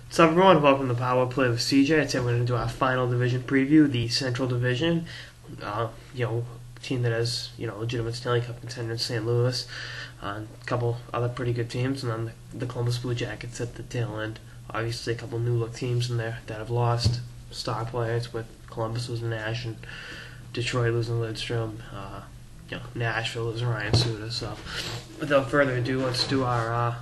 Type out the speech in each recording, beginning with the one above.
What's up, everyone? Welcome to Power Play with CJ. Today we're going to do our final division preview, the Central Division. Team that has legitimate Stanley Cup contender in St. Louis, a couple other pretty good teams, and then the Columbus Blue Jackets at the tail end. Obviously, a couple new look teams in there that have lost star players, with Columbus losing Nash and Detroit losing Lidstrom. Nashville losing Ryan Suter. So, without further ado, let's do our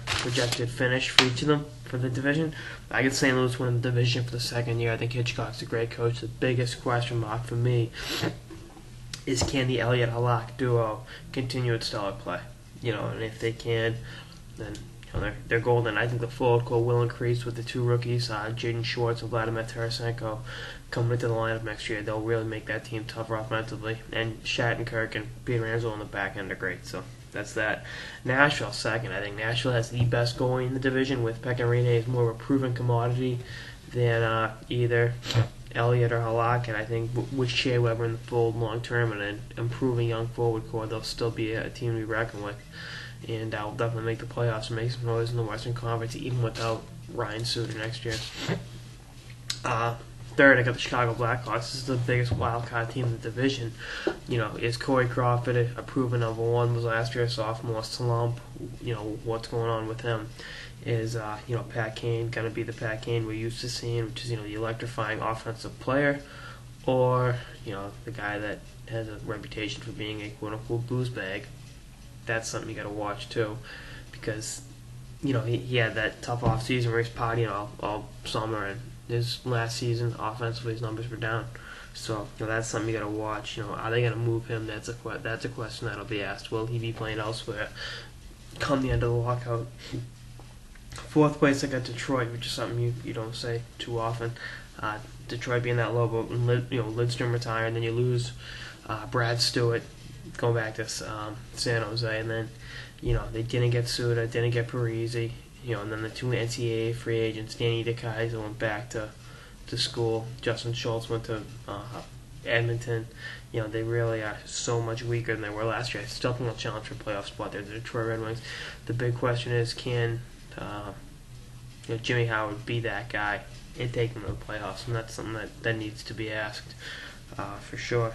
projected finish for each of them for the division. I get St. Louis winning the division for the second year. I think Hitchcock's a great coach. The biggest question mark for me is, can the Elliott-Halak duo continue its stellar play? And if they can, then they're golden. I think the forward core will increase with the two rookies, Jaden Schwartz and Vladimir Tarasenko, coming into the lineup next year. They'll really make that team tougher offensively. And Shattenkirk and Peter Angelo on the back end are great. So that's that. Nashville second. I think Nashville has the best goalie in the division, with Pekka Rinne is more of a proven commodity than either Elliott or Halak. And I think with Shea Weber in the fold long term and an improving young forward core, they'll still be a team to be reckoned with. And I'll definitely make the playoffs and make some noise in the Western Conference, even without Ryan Suter next year. Third, I got the Chicago Blackhawks. This is the biggest wild card team in the division. Is Corey Crawford a proven number one? Was last year a sophomore slump? What's going on with him? Is Pat Kane going to be the Pat Kane we're used to seeing, which is the electrifying offensive player, or the guy that has a reputation for being a quote unquote booze bag? That's something you got to watch too, because he had that tough off season where he's partying all summer, and his last season offensively his numbers were down. So that's something you got to watch. Are they going to move him? That's a question that'll be asked. Will he be playing elsewhere come the end of the lockout? Fourth place, I got Detroit, which is something you don't say too often. Detroit being that low, but Lidstrom retired, and then you lose Brad Stewart going back to San Jose, and then they didn't get Suda, didn't get Parise, and then the two NCAA free agents, Danny DeKaiser went back to school, Justin Schultz went to Edmonton. They really are so much weaker than they were last year. I still think they'll challenge for a playoff spot. They're the Detroit Red Wings. The big question is, can Jimmy Howard be that guy and take them to the playoffs? And that's something that needs to be asked for sure.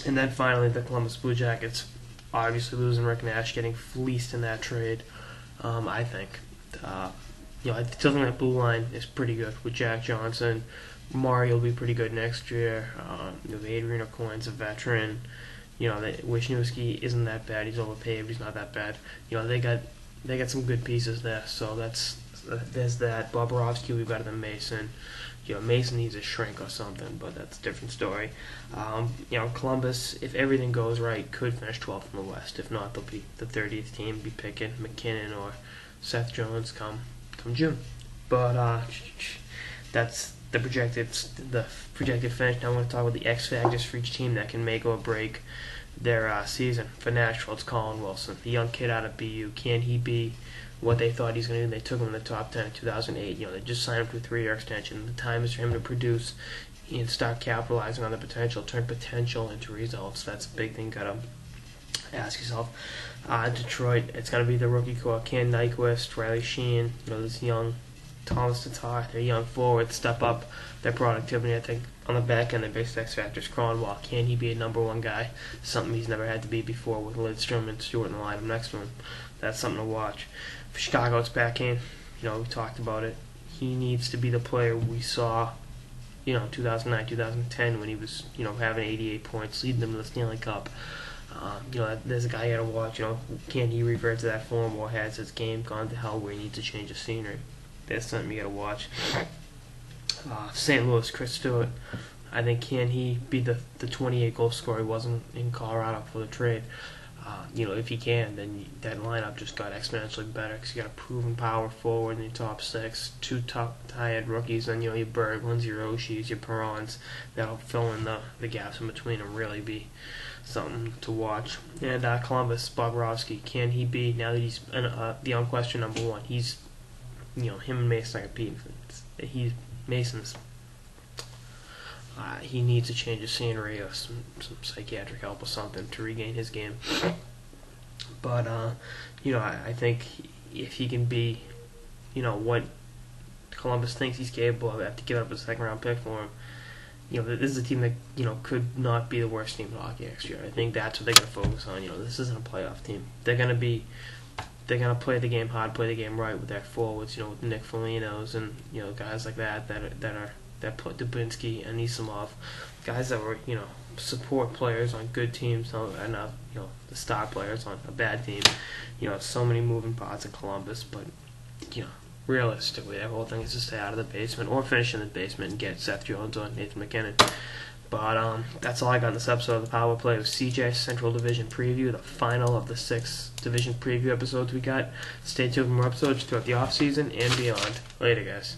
And then finally, the Columbus Blue Jackets, obviously losing Rick Nash, getting fleeced in that trade. I think, I still think that blue line is pretty good with Jack Johnson. Mario will be pretty good next year. Adrian Aucoin's a veteran. Wisniewski isn't that bad. He's overpaid, but he's not that bad. They got some good pieces there. So there's that. Bobrovsky will be better than Mason. Mason needs a shrink or something, but that's a different story. Columbus, if everything goes right, could finish 12th in the West. If not, they'll be the 30th team, be picking McKinnon or Seth Jones come June. But that's the projected finish. Now I'm going to talk about the X factors for each team that can make or break their season. For Nashville, it's Colin Wilson, the young kid out of BU. Can he be what they thought he's going to do? They took him in the top 10 in 2008. They just signed him to a 3-year extension. The time is for him to produce and start capitalizing on the potential, turn potential into results. That's a big thing. Got to ask yourself. Detroit, it's going to be the rookie core. Ken Nyquist, Riley Sheehan, this young Thomas Tatar, their young forwards step up their productivity. I think on the back end, the biggest X factor is Cronwall. Can he be a number one guy? Something he's never had to be before with Lidstrom and Stewart in the lineup next to him. That's something to watch. For Chicago, it's back in. We talked about it. He needs to be the player we saw, 2009, 2010, when he was, having 88 points, leading them to the Stanley Cup. There's a guy you got to watch. Can he revert to that form, or has his game gone to hell where he needs to change the scenery? That's something you got to watch. St. Louis, Chris Stewart. I think, can he be the 28 goal scorer he wasn't in Colorado for the trade? If he can, then that lineup just got exponentially better, because you got a proven power forward in your top six, two top-tied rookies, and your Berglunds, your Oshis, your Perrons. That'll fill in the gaps in between and really be something to watch. And Columbus, Bobrovsky, can he be, now that he's the unquestioned number one? He's, him and Mason are competing. Mason's. He needs to change his scenery or some psychiatric help or something to regain his game. But I think if he can be what Columbus thinks he's capable of after giving up a second round pick for him. This is a team that could not be the worst team in hockey next year. I think that's what they're going to focus on. This isn't a playoff team. They're going to play the game hard, play the game right with their forwards. With Nick Foligno's and guys like that put Dubinsky and Isamov, guys that were support players on good teams, and the star players on a bad team. So many moving parts in Columbus, but realistically, their whole thing is to stay out of the basement or finish in the basement and get Seth Jones or Nathan MacKinnon. But that's all I got in this episode of the Power Play of CJ Central Division Preview, the final of the 6 division preview episodes we got. Stay tuned for more episodes throughout the off season and beyond. Later, guys.